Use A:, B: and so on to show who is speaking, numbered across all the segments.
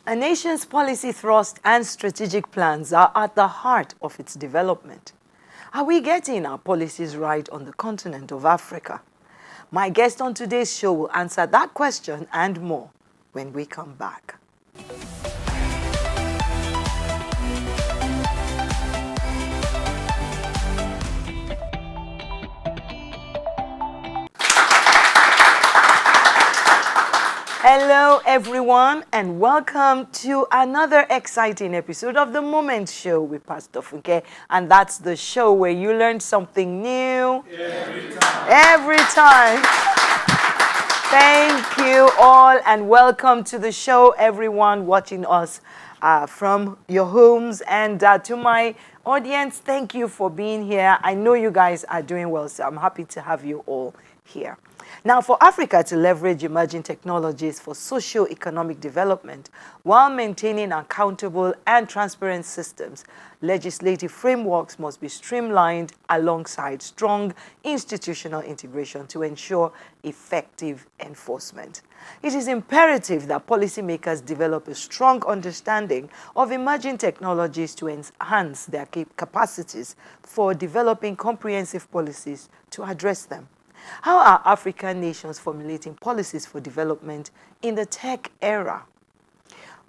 A: A nation's policy thrust and strategic plans are at the heart of its development. Are we getting our policies right on the continent of Africa? My guest on today's show will answer that question and more when we come back. Hello, everyone, and welcome to another exciting episode of The Moment Show with Pastor Funke. And that's the show where you learn something new every time. Thank you all, and welcome to the show, everyone watching us from your homes. And to my audience, thank you for being here. I know you guys are doing well, so I'm happy to have you all here. Now, for Africa to leverage emerging technologies for socio-economic development while maintaining accountable and transparent systems, legislative frameworks must be streamlined alongside strong institutional integration to ensure effective enforcement. It is imperative that policymakers develop a strong understanding of emerging technologies to enhance their capacities for developing comprehensive policies to address them. How are African nations formulating policies for development in the tech era?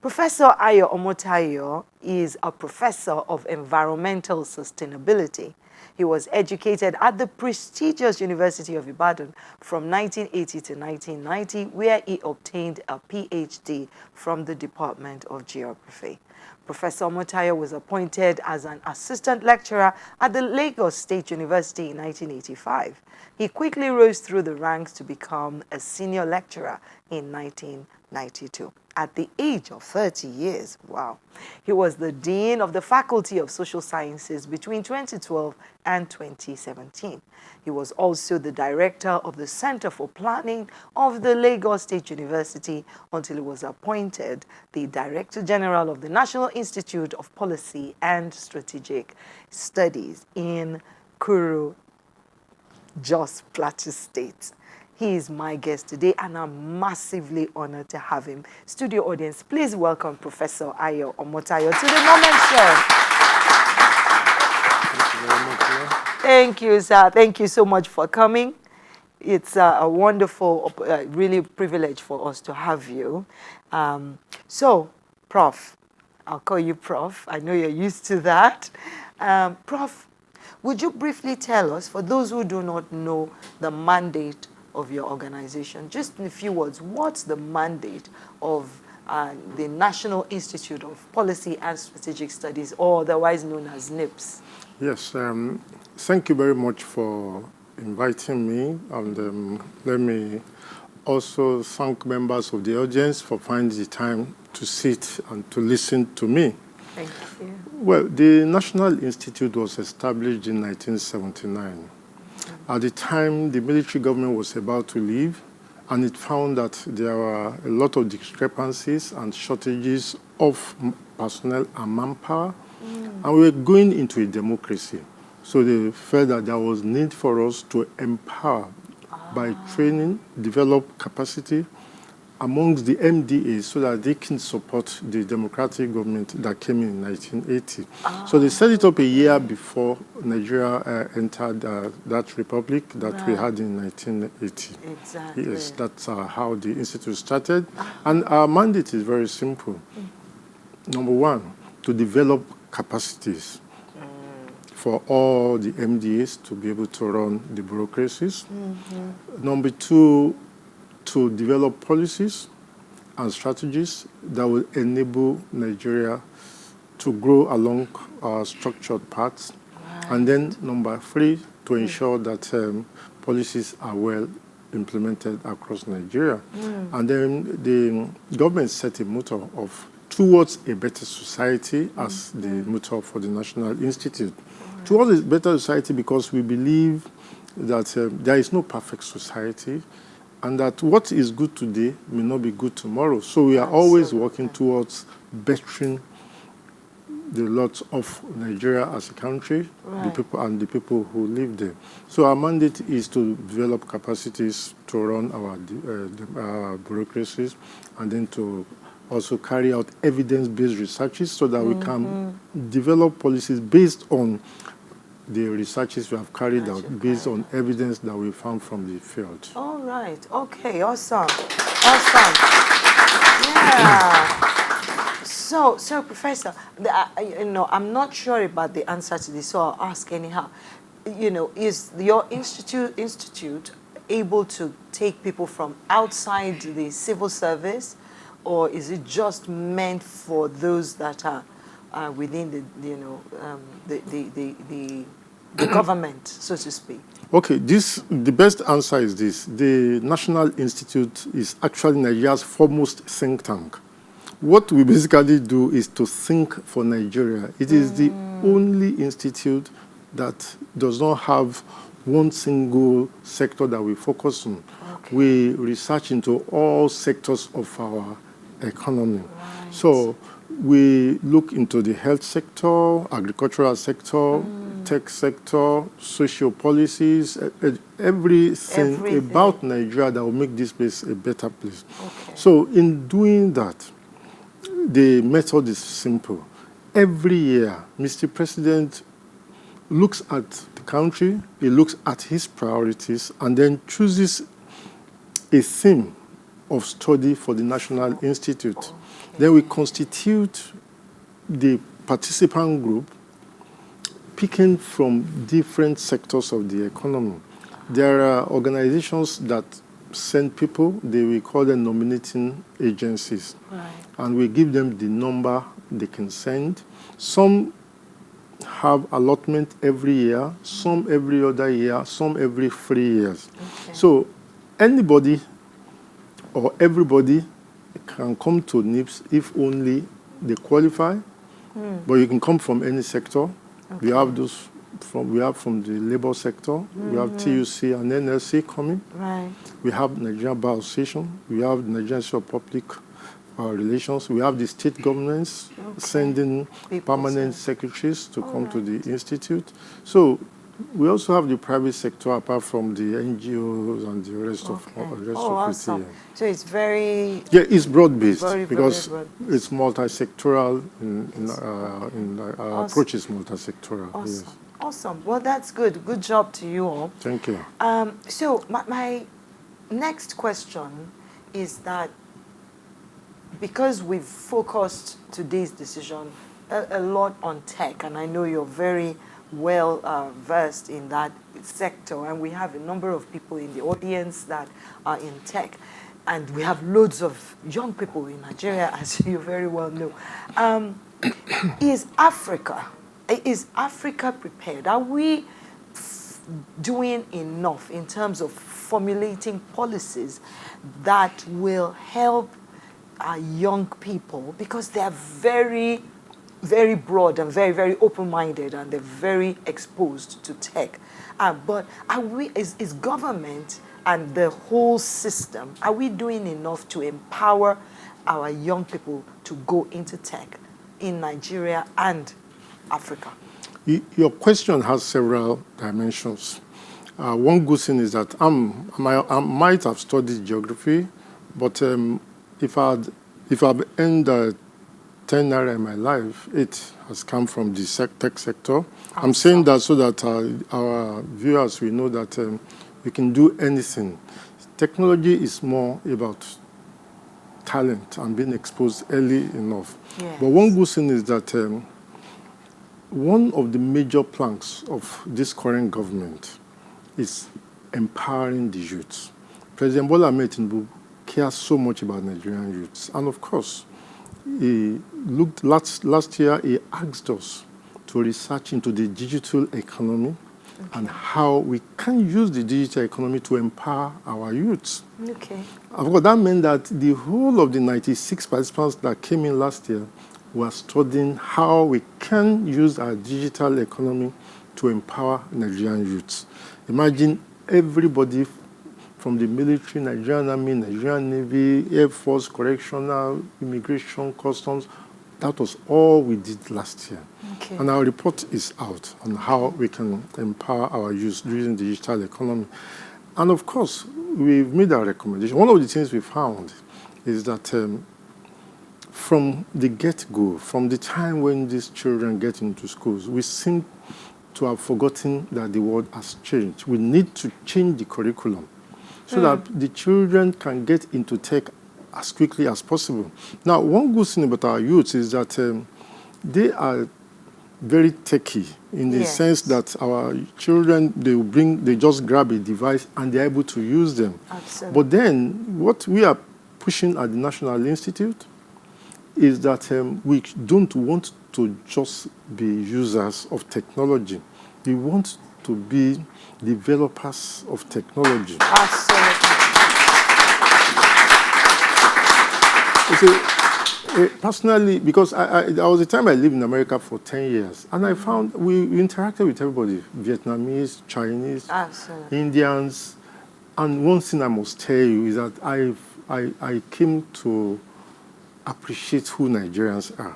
A: Professor Ayo Omotayo is a professor of environmental sustainability. He was educated at the prestigious University of Ibadan from 1980 to 1990, where he obtained a PhD from the Department of Geography. Professor Omotayo was appointed as an assistant lecturer at the Lagos State University in 1985. He quickly rose through the ranks to become a senior lecturer in 1992. At the age of 30 years, wow. He was the Dean of the Faculty of Social Sciences between 2012 and 2017. He was also the Director of the Center for Planning of the Lagos State University until he was appointed the Director General of the National Institute of Policy and Strategic Studies in Kuru, Jos Plateau State. He is my guest today, and I'm massively honored to have him. Studio audience, please welcome Professor Ayo Omotayo to The Moment Show.
B: Thank you very much, Lord.
A: Thank you, sir. Thank you so much for coming. It's a wonderful, really privilege for us to have you. So, Prof, I'll call you Prof. I know you're used to that. Prof, would you briefly tell us, for those who do not know the mandate of your organization, just in a few words, what's the mandate of the National Institute of Policy and Strategic Studies, or otherwise known as NIPS?
B: Yes, thank you very much for inviting me, and let me also thank members of the audience for finding the time to sit and to listen to me.
A: Thank you.
B: Well, the National Institute was established in 1979. At the time, the military government was about to leave, and it found that there were a lot of discrepancies and shortages of personnel and manpower, and we were going into a democracy. So they felt that there was need for us to empower by training, develop capacity amongst the MDAs so that they can support the democratic government that came in 1980. So they set it up a year before Nigeria entered that republic that we had in 1980.
A: Exactly.
B: Yes, that's how the institute started. And our mandate is very simple. Number one, to develop capacities for all the MDAs to be able to run the bureaucracies. Number two, to develop policies and strategies that will enable Nigeria to grow along structured paths. Right. And then number three, to ensure that policies are well implemented across Nigeria. And then the government set a motto of towards a better society as the motto for the National Institute. Towards a better society, because we believe that there is no perfect society, and that what is good today may not be good tomorrow. So we are always working towards bettering the lot of Nigeria as a country, the people and the people who live there. So our mandate is to develop capacities to run our bureaucracies, and then to also carry out evidence-based researches so that we can develop policies based on the researches we have carried out, based on evidence that we found from the field.
A: All right. Okay. Awesome. Awesome. Yeah. So, Professor, I'm not sure about the answer to this, so I'll ask anyhow. Is your institute able to take people from outside the civil service, or is it just meant for those that are within the government, so to speak?
B: Okay, the best answer is this. The National Institute is actually Nigeria's foremost think tank. What we basically do is to think for Nigeria. It is the only institute that does not have one single sector that we focus on. Okay. We research into all sectors of our economy. Right. So we look into the health sector, agricultural sector, tech sector, social policies, everything about Nigeria that will make this place a better place. Okay. So in doing that, the method is simple. Every year, Mr. President looks at the country, he looks at his priorities, and then chooses a theme of study for the National Institute. Okay. Then we constitute the participant group, picking from different sectors of the economy. There are organizations that send people, we call them nominating agencies. Right. And we give them the number they can send. Some have allotment every year, some every other year, some every 3 years. Okay. So anybody or everybody can come to NIPS if only they qualify, but you can come from any sector. Okay. We have from the labor sector, we have TUC and NLC coming. Right. We have Nigerian Bar Association, we have the Nigerian Institute of Public Relations, we have the state governments sending permanent secretaries to come to the institute. So we also have the private sector apart from the NGOs and the rest of
A: awesome. It. So it's very...
B: Yeah, it's broad-based because it's multi-sectoral, our approach is multi-sectoral.
A: Awesome.
B: Yes.
A: Awesome. Well, that's good. Good job to you all.
B: Thank you.
A: So my next question is that because we've focused today's decision a lot on tech, and I know you're very well versed in that sector, and we have a number of people in the audience that are in tech, and we have loads of young people in Nigeria, as you very well know. Is Africa prepared? Are we doing enough in terms of formulating policies that will help our young people, because they're very, very broad and very, very open-minded, and they're very exposed to tech. But is government and the whole system, are we doing enough to empower our young people to go into tech in Nigeria and Africa?
B: Your question has several dimensions. One good thing is that I might have studied geography, but if I've earned 10 naira in my life, it has come from the tech sector. Awesome. I'm saying that so that our viewers will know that we can do anything. Technology is more about talent and being exposed early enough. Yes. But one good thing is that one of the major planks of this current government is empowering the youth. President Bola Ahmed Tinubu cares so much about Nigerian youths. And of course, he looked last year, he asked us to research into the digital economy and how we can use the digital economy to empower our youths. Okay. Of course, that meant that the whole of the 96 participants that came in last year were studying how we can use our digital economy to empower Nigerian youths. Imagine everybody from the military, Nigerian Army, Nigerian Navy, Air Force, Correctional, Immigration, Customs. That was all we did last year. Okay. And our report is out on how we can empower our youth using the digital economy. And of course, we've made our recommendation. One of the things we found is that from the get-go, from the time when these children get into schools, we seem to have forgotten that the world has changed. We need to change the curriculum so that the children can get into tech as quickly as possible. Now, one good thing about our youth is that they are very techy in the sense that our children, they just grab a device and they're able to use them.
A: Absolutely.
B: But then what we are pushing at the National Institute is that we don't want to just be users of technology. We want to be developers of technology.
A: Absolutely.
B: You see, personally, because there was a time I lived in America for 10 years, and I found we interacted with everybody, Vietnamese, Chinese,
A: Absolutely.
B: Indians, and one thing I must tell you is that I came to appreciate who Nigerians are.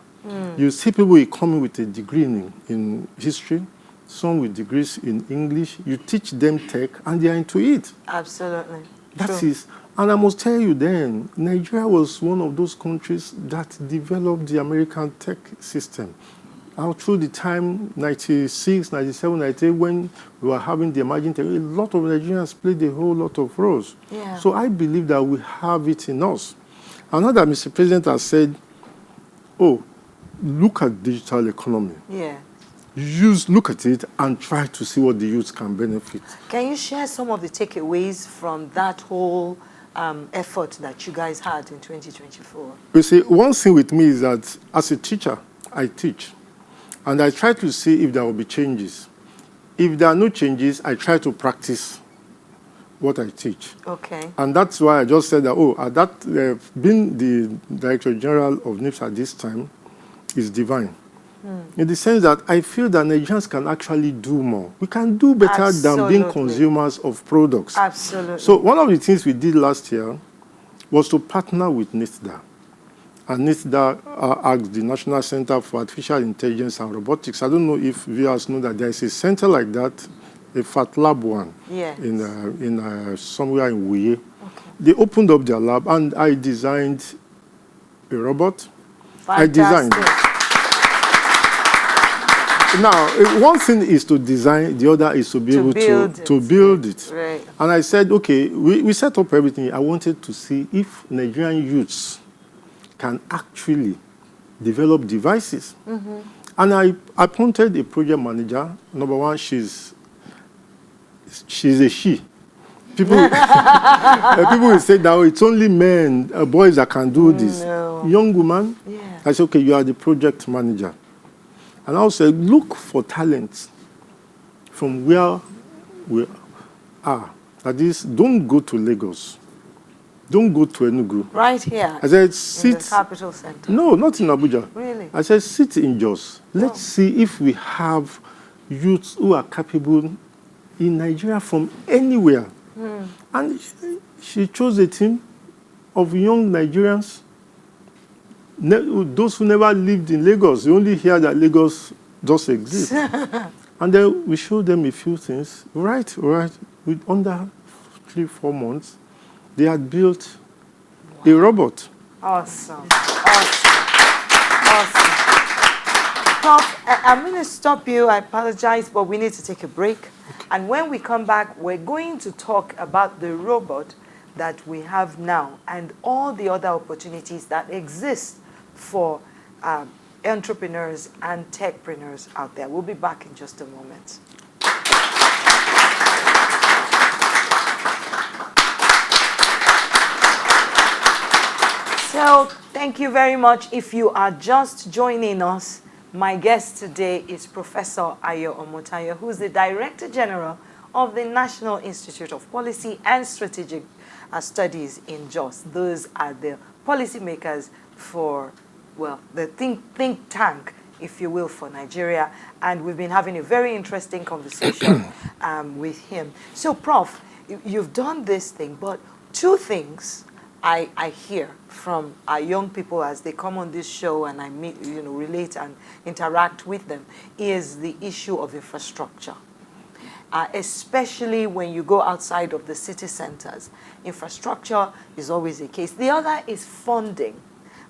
B: You see people coming with a degree in history, some with degrees in English. You teach them tech, and they are into it.
A: Absolutely.
B: That is, and I must tell you then, Nigeria was one of those countries that developed the American tech system. Out through the time, 96, 97, 98, when we were having the emerging tech, a lot of Nigerians played a whole lot of roles.
A: Yeah.
B: So I believe that we have it in us. And now that Mr. President has said, oh, look at digital economy.
A: Yeah.
B: Look at it and try to see what the youth can benefit.
A: Can you share some of the takeaways from that whole effort that you guys had in 2024?
B: You see, one thing with me is that as a teacher, I teach. And I try to see if there will be changes. If there are no changes, I try to practice what I teach.
A: Okay.
B: And that's why I just said that, being the Director General of NIPS at this time is divine. In the sense that I feel that Nigerians can actually do more. We can do better than being consumers of products.
A: Absolutely.
B: So one of the things we did last year was to partner with NITDA. And NITDA asked the National Center for Artificial Intelligence and Robotics. I don't know if viewers know that there is a center like that, a Fat Lab one, in somewhere in Wuye. Okay. They opened up their lab, and I designed a robot.
A: Fantastic.
B: I designed it. Now, one thing is to design, the other is to be able to build it.
A: Right.
B: And I said, okay, we set up everything. I wanted to see if Nigerian youths can actually develop devices. And I appointed a project manager. Number one, she's a she. People, people will say that it's only men, boys that can do this.
A: No.
B: Young woman, I said, okay, you are the project manager. And I said, look for talent from where we are. That is, don't go to Lagos. Don't go to Enugu.
A: Right here.
B: I said, sit.
A: In the capital center.
B: No, not in Abuja.
A: Really?
B: I said, sit in Jos. Let's see if we have youths who are capable in Nigeria from anywhere. And she chose a team of young Nigerians, those who never lived in Lagos. They only hear that Lagos does exist. And then we showed them a few things. Right. With under 3-4 months, they had built a robot.
A: Awesome. Prof, I'm going to stop you. I apologize, but we need to take a break. Okay. And when we come back, we're going to talk about the robot that we have now and all the other opportunities that exist for entrepreneurs and techpreneurs out there. We'll be back in just a moment. So, thank you very much. If you are just joining us, my guest today is Professor Ayo Omotayo, who's the Director General of the National Institute of Policy and Strategic Studies in Jos. Those are the policymakers for, well, the think tank, if you will, for Nigeria. And we've been having a very interesting conversation with him. So, Prof, you've done this thing, but two things I hear from our young people as they come on this show and I meet, relate and interact with them is the issue of infrastructure. Especially when you go outside of the city centers. Infrastructure is always a case. The other is funding.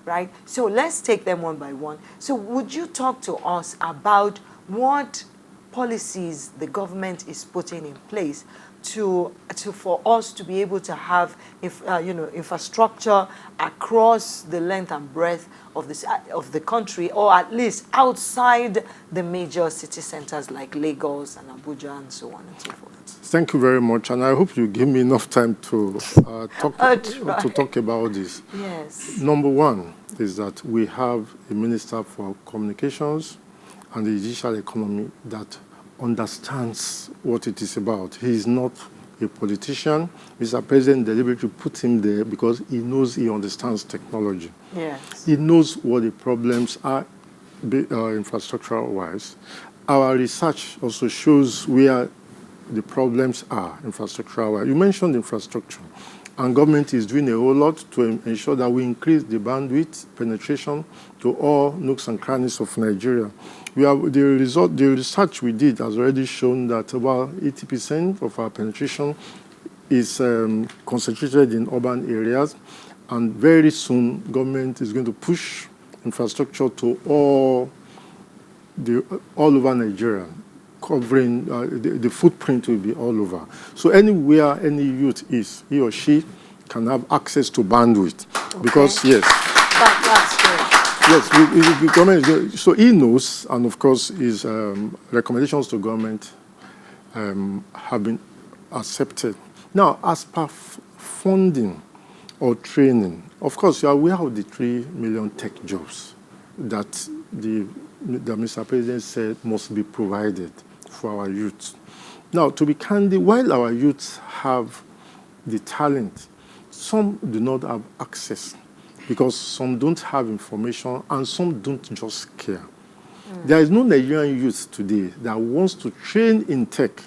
A: right? So let's take them one by one. So would you talk to us about what policies the government is putting in place for us to be able to have infrastructure across the length and breadth of the country, or at least outside the major city centers like Lagos and Abuja and so on and so forth?
B: Thank you very much, and I hope you give me enough time to talk about this.
A: Yes.
B: Number one is that we have a Minister for Communications and the Digital Economy that understands what it is about. He is not a politician. Mr. President deliberately put him there because he knows, he understands technology.
A: Yes.
B: He knows what the problems are infrastructure-wise. Our research also shows where the problems are infrastructure-wise. You mentioned infrastructure, and government is doing a whole lot to ensure that we increase the bandwidth penetration to all nooks and crannies of Nigeria. The research we did has already shown that about 80% of our penetration is concentrated in urban areas, and very soon government is going to push infrastructure to all over Nigeria, covering the footprint will be all over. So anywhere any youth is, he or she can have access to bandwidth. Okay. Because yes.
A: That's good.
B: Yes, the government, so he knows, and of course his recommendations to government have been accepted. Now, as per funding or training, of course, you are aware of the 3 million tech jobs that Mr. President said must be provided for our youth. Now, to be candid, while our youths have the talent, some do not have access, because some don't have information and some don't just care. There is no Nigerian youth today that wants to train in tech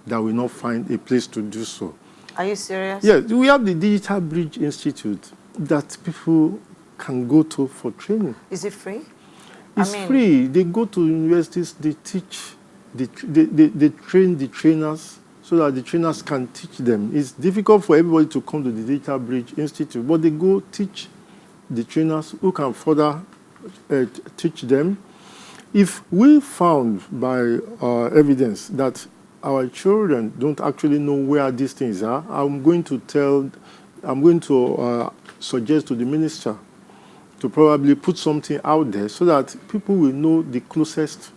B: that will not find a place to do so.
A: Are you serious?
B: Yes, we have the Digital Bridge Institute that people can go to for training.
A: Is it free?
B: It's free. They go to universities, they teach, they train the trainers so that the trainers can teach them. It's difficult for everybody to come to the Digital Bridge Institute, but they go teach the trainers who can further teach them. If we found by evidence that our children don't actually know where these things are, I'm going to suggest to the minister to probably put something out there so that people will know the closest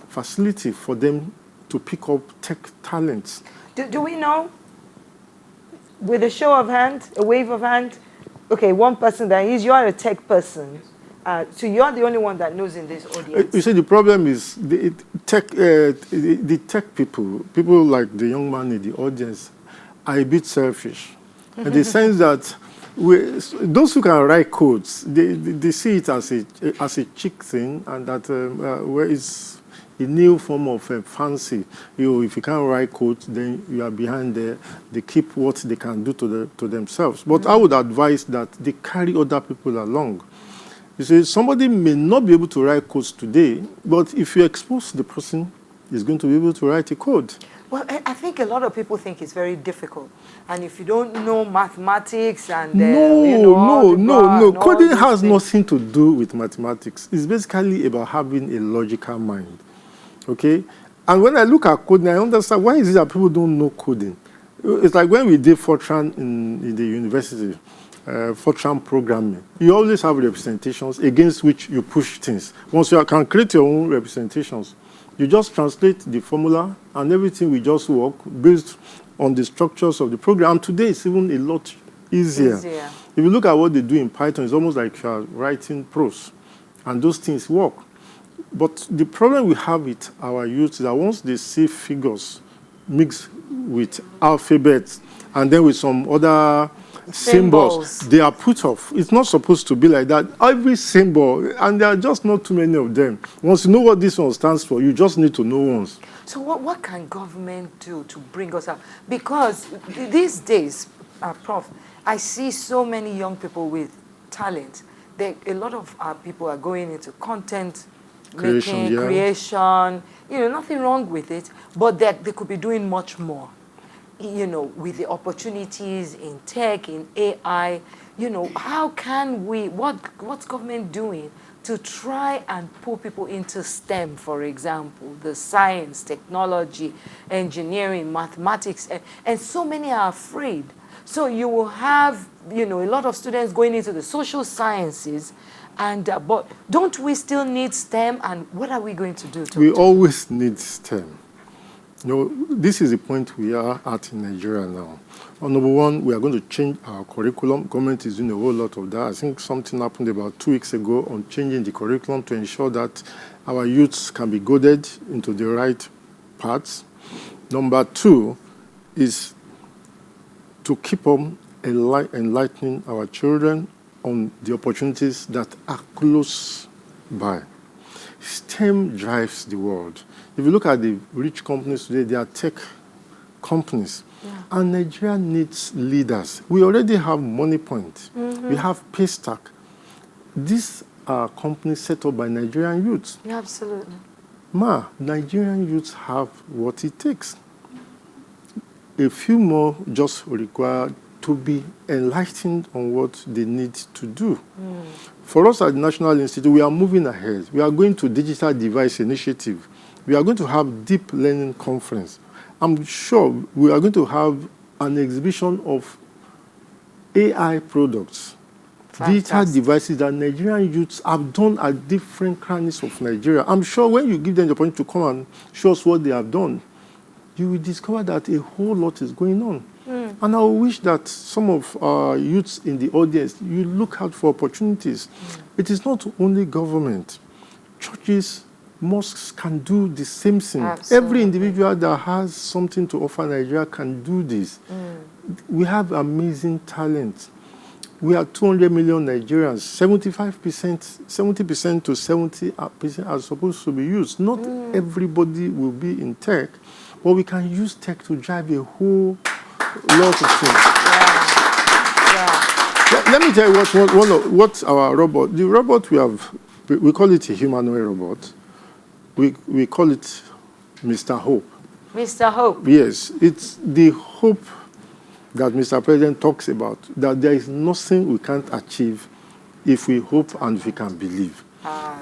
B: facility for them to pick up tech talents.
A: Do we know, with a show of hand, a wave of hand, okay, one person that is, you are a tech person, so you're the only one that knows in this audience.
B: You see, the problem is the tech people like the young man in the audience are a bit selfish. In the sense that those who can write codes, they see it as a cheap thing, and that where it's a new form of fancy. If you can't write code, then you are behind there. They keep what they can do to themselves. But I would advise that they carry other people along. You see, somebody may not be able to write codes today, but if you expose the person, he's going to be able to write a code.
A: Well, I think a lot of people think it's very difficult. And if you don't know mathematics and...
B: No. Coding has nothing to do with mathematics. It's basically about having a logical mind. Okay? And when I look at coding, I understand why is it that people don't know coding. It's like when we did Fortran in the university, Fortran programming. You always have representations against which you push things. Once you can create your own representations, you just translate the formula and everything will just work based on the structures of the program. And today it's even a lot easier. If you look at what they do in Python, it's almost like you are writing prose. And those things work. But the problem we have with our youth is that once they see figures mixed with alphabets and then with some other symbols, they are put off. It's not supposed to be like that. Every symbol, and there are just not too many of them. Once you know what this one stands for, you just need to know once.
A: So what can government do to bring us up? Because these days, Prof, I see so many young people with talent. A lot of people are going into content creation. Nothing wrong with it, but they could be doing much more. With the opportunities in tech, in AI, how can we, what's government doing to try and pull people into STEM, for example, the science, technology, engineering, mathematics, and so many are afraid. So you will have, a lot of students going into the social sciences, but don't we still need STEM, and what are we going to do?
B: We always need STEM. This is the point we are at in Nigeria now. Number one, we are going to change our curriculum. Government is doing a whole lot of that. I think something happened about 2 weeks ago on changing the curriculum to ensure that our youths can be guided into the right paths. Number two is to keep on enlightening our children on the opportunities that are close by. STEM drives the world. If you look at the rich companies today, they are tech companies. Yeah. And Nigeria needs leaders. We already have Money Point. We have Paystack. These are companies set up by Nigerian youths.
A: Yeah, absolutely.
B: Nigerian youths have what it takes. A few more just require to be enlightened on what they need to do. For us at the National Institute, we are moving ahead. We are going to Digital Device Initiative. We are going to have Deep Learning Conference. I'm sure we are going to have an exhibition of AI products, digital devices that Nigerian youths have done at different crannies of Nigeria. I'm sure when you give them the opportunity to come and show us what they have done, you will discover that a whole lot is going on. And I wish that some of our youths in the audience, you look out for opportunities. It is not only government. Churches, mosques can do the same thing. Absolutely. Every individual that has something to offer Nigeria can do this. We have amazing talent. We are 200 million Nigerians. 70% to 70% are supposed to be used. Not everybody will be in tech, but we can use tech to drive a whole lot of things. Let me tell you what our robot, the robot we call it a humanoid robot. We call it Mr. Hope.
A: Mr. Hope?
B: Yes, it's the hope that Mr. President talks about, that there is nothing we can't achieve if we hope and if we can believe.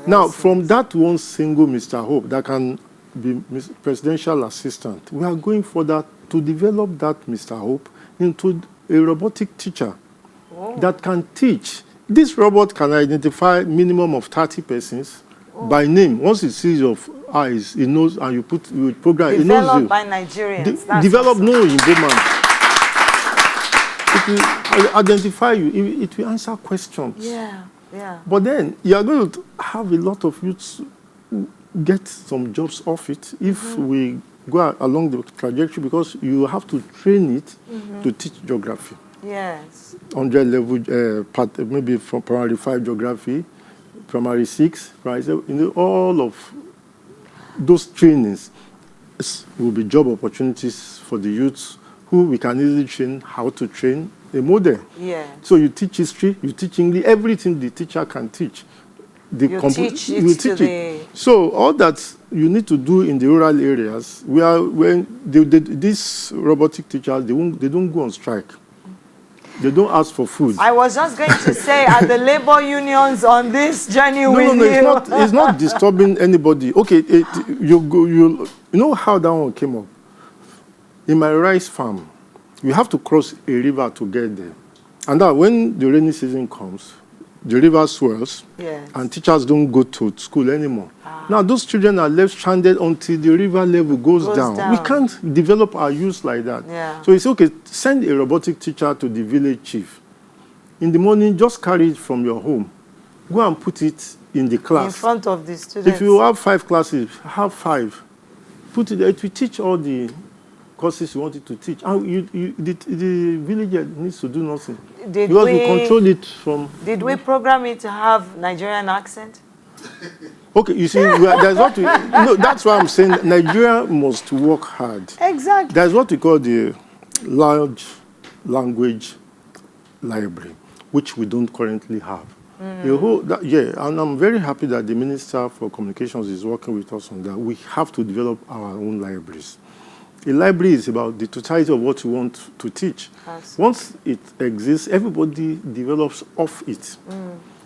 B: Now, from that one single Mr. Hope that can be presidential assistant, we are going further to develop that Mr. Hope into a robotic teacher that can teach. This robot can identify minimum of 30 persons by name. Once it sees your eyes, it knows, and you program, it knows you.
A: Developed by Nigerians.
B: Developed, no, in Bowman. It will identify you. It will answer questions.
A: Yeah.
B: But then you are going to have a lot of youths get some jobs off it if we go along the trajectory, because you have to train it to teach geography.
A: Yes.
B: 100 level, maybe from primary 5 geography, primary 6, right? So, all of those trainings will be job opportunities for the youths who we can easily train how to train a model.
A: Yeah.
B: So you teach history, you teach English, everything the teacher can teach.
A: You teach it.
B: So all that you need to do in the rural areas, these robotic teachers, they don't go on strike. They don't ask for food.
A: I was just going to say, are the labor unions on this journey with you?
B: It's not disturbing anybody. Okay, you know how that one came up? In my rice farm, you have to cross a river to get there. And that when the rainy season comes, the river swells, and teachers don't go to school anymore. Now, those children are left stranded until the river level goes down. We can't develop our youth like that.
A: Yeah.
B: So it's okay, send a robotic teacher to the village chief. In the morning, just carry it from your home. Go and put it in the class.
A: In front of the students.
B: If you have 5 classes, have 5. Put it there. It will teach all the courses you want it to teach. And the villager needs to do nothing. Because we control it from...
A: Did we program it to have Nigerian accent?
B: Okay, you see, that's why I'm saying Nigeria must work hard.
A: Exactly.
B: That's what we call the large language library, which we don't currently have. And I'm very happy that the Minister for Communications is working with us on that. We have to develop our own libraries. A library is about the totality of what you want to teach.
A: Absolutely.
B: Once it exists, everybody develops off it.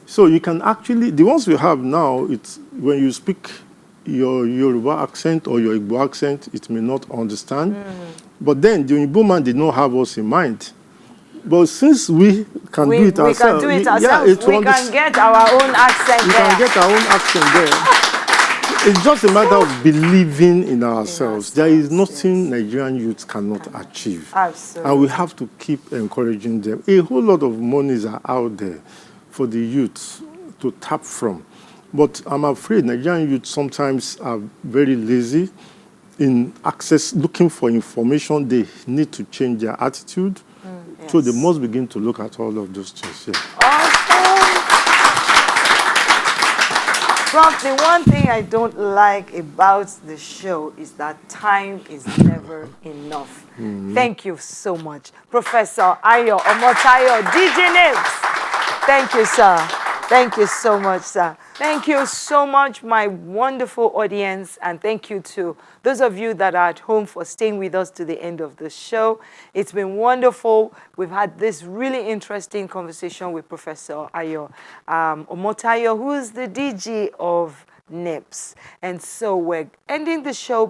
B: So you can actually, the ones we have now, it's when you speak your Yoruba accent or your Igbo accent, it may not understand. But then the Igbo man did not have us in mind. But since we can do it ourselves,
A: we
B: can
A: get our own accent
B: we
A: there.
B: can get our own accent there. It's just a matter of believing in ourselves. There is nothing Nigerian youth cannot achieve.
A: Absolutely.
B: And we have to keep encouraging them. A whole lot of monies are out there for the youth to tap from. But I'm afraid Nigerian youth sometimes are very lazy in looking for information. They need to change their attitude. So they must begin to look at all of those things. Yeah.
A: Awesome. Prof, the one thing I don't like about the show is that time is never enough. Thank you so much. Professor Ayo Omotayo, DJ Nips. Thank you, sir. Thank you so much, sir. Thank you so much, my wonderful audience, and thank you to those of you that are at home for staying with us to the end of the show. It's been wonderful. We've had this really interesting conversation with Professor Ayo Omotayo, who is the DG of NIPS. And so we're ending the show